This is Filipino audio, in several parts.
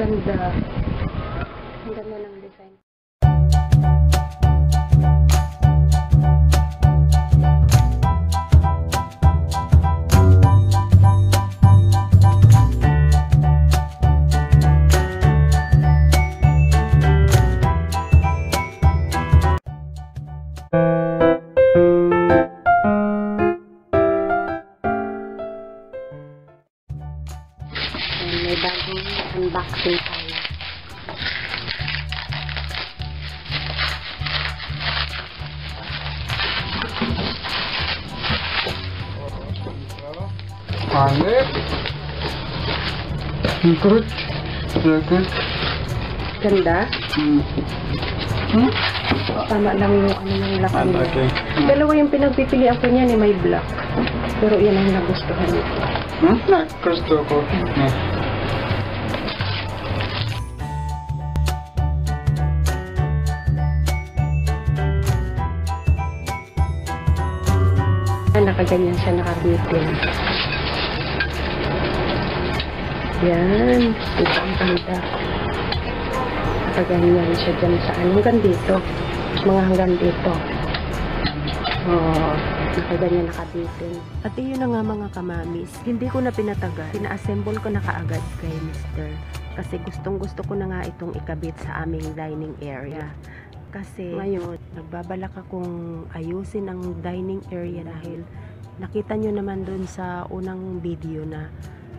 Ganda. Ang ganda ng design. May bagong unboxing tayo. Panik. Good. Good. Ganda. Tama lang yung ano yung lock niya. Okay. Dalawa yung pinagpipilian ko niya ni may black. Pero yan ang nagustuhan niya. Gusto ko. Nakaganyan siya, nakabitin. Yan. Ito ang ganda. Nakaganyan siya dyan sa hanggang dito. Hanggang dito. Oh, nakaganyan, nakabitin. At yun na nga mga kamamis. Hindi ko na pinatagal. Pina-assemble ko na kaagad kay Mr. Kasi gustong gusto ko na nga itong ikabit sa aming dining area. Kasi ngayon, nagbabalak akong ayusin ang dining area dahil nakita nyo naman dun sa unang video na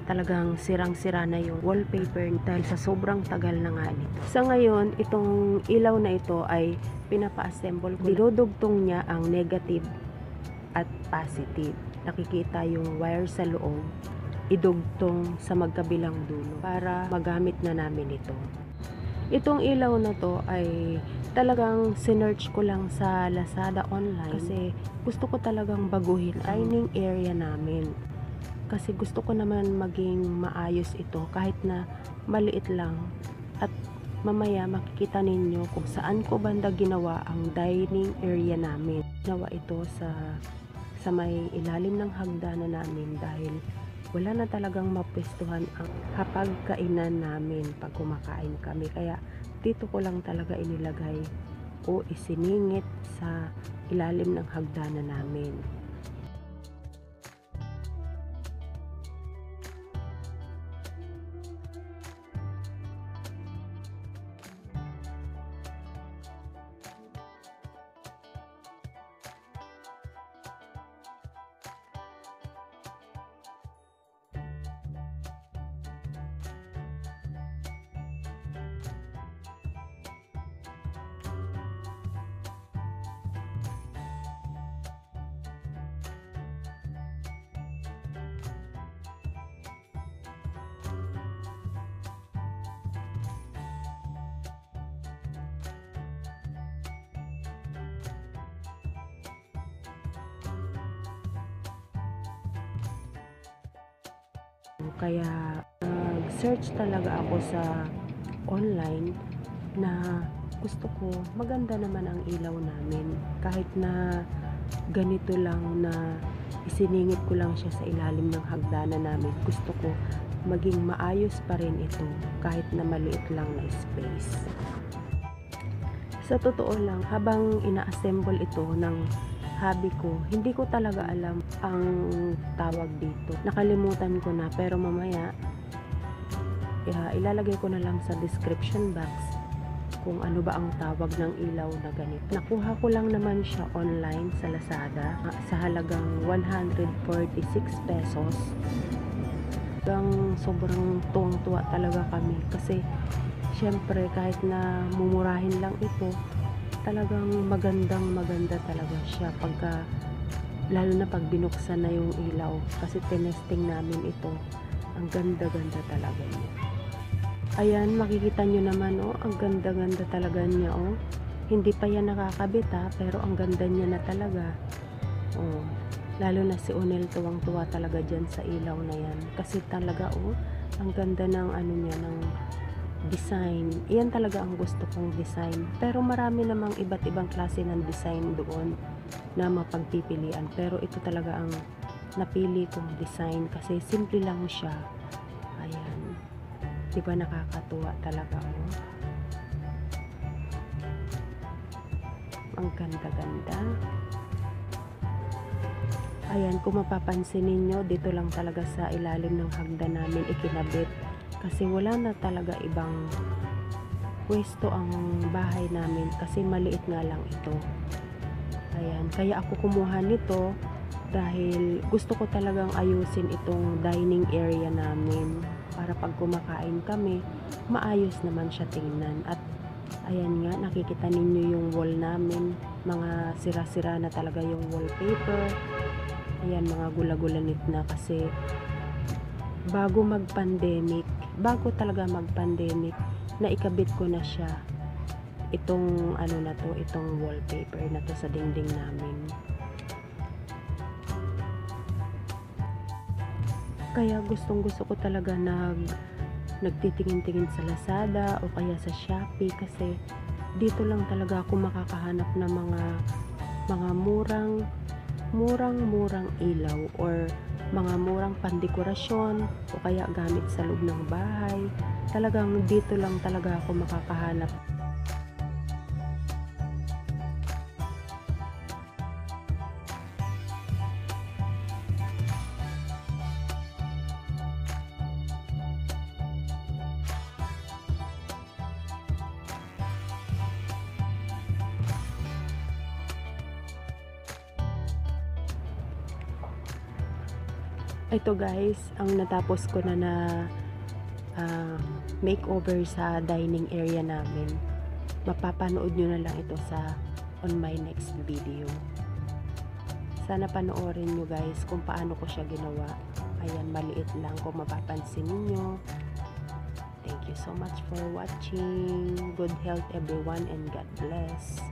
talagang sirang-sira na yung wallpaper dahil sa sobrang tagal na nga nito. Sa ngayon, itong ilaw na ito ay pinapa-assemble ko. Dinudugtong niya ang negative at positive. Nakikita yung wire sa loob, idugtong sa magkabilang dulo para magamit na namin ito. Itong ilaw na to ay talagang sinearch ko lang sa Lazada online kasi gusto ko talagang baguhin ang dining area namin. Kasi gusto ko naman maging maayos ito kahit na maliit lang. At mamaya makikita ninyo kung saan ko banda ginawa ang dining area namin. Ginawa ito sa may ilalim ng hagdanan namin dahil wala na talagang mapwestuhan ang hapagkainan namin pag kumakain kami. Kaya dito ko lang talaga inilagay o isiningit sa ilalim ng hagdanan namin. Kaya nag-search talaga ako sa online na gusto ko maganda naman ang ilaw namin. Kahit na ganito lang na isiningit ko lang siya sa ilalim ng hagdanan namin. Gusto ko maging maayos pa rin ito kahit na maliit lang na space. Sa totoo lang, habang ina-assemble ito ng hobby ko, hindi ko talaga alam ang tawag dito. Nakalimutan ko na, pero mamaya ilalagay ko na lang sa description box kung ano ba ang tawag ng ilaw na ganito. Nakuha ko lang naman siya online sa Lazada sa halagang 146 pesos. Sobrang tuwang-tuwa talaga kami kasi syempre kahit na mumurahin lang ito, talagang maganda talaga siya pagka lalo na pag binuksan na yung ilaw kasi tinesting namin ito. Ang ganda talaga niya. Ayan, makikita nyo naman ang ganda talaga niya Hindi pa yan nakakabit pero ang ganda niya na talaga. Lalo na si Onel tuwang-tuwa talaga dyan sa ilaw na yan kasi talaga ang ganda ng ano niya, ng design. Iyan talaga ang gusto kong design. Pero marami namang iba't ibang klase ng design doon na mapagpipilian. Pero ito talaga ang napili kong design kasi simple lang siya. Ayan. Di ba nakakatuwa talaga, oh? Ang ganda-ganda. Ayan, kung mapapansin ninyo, dito lang talaga sa ilalim ng hagdan namin ikinabit. Kasi wala na talaga ibang pwesto ang bahay namin kasi maliit nga lang ito. Ayan, kaya ako kumuha nito dahil gusto ko talagang ayusin itong dining area namin para pag kumakain kami, maayos naman siya tingnan. At ayan nga, nakikita ninyo yung wall namin, mga sira-sira na talaga yung wallpaper. Ayan, mga gula-gulanit na kasi bago talaga mag-pandemic, naikabit ko na siya itong itong wallpaper na to sa dingding namin. Kaya gustong-gusto ko talaga nagtitingin-tingin sa Lazada o kaya sa Shopee kasi dito lang talaga ako makakahanap ng mga murang ilaw or mga murang pandekorasyon o kaya gamit sa loob ng bahay. Talagang dito lang talaga ako makakahanap. Ito guys, ang natapos ko na makeover sa dining area namin. Mapapanood nyo na lang ito on my next video. Sana panoorin nyo guys kung paano ko siya ginawa. Ayan, maliit lang kung mapapansin niyo. Thank you so much for watching. Good health everyone and God bless.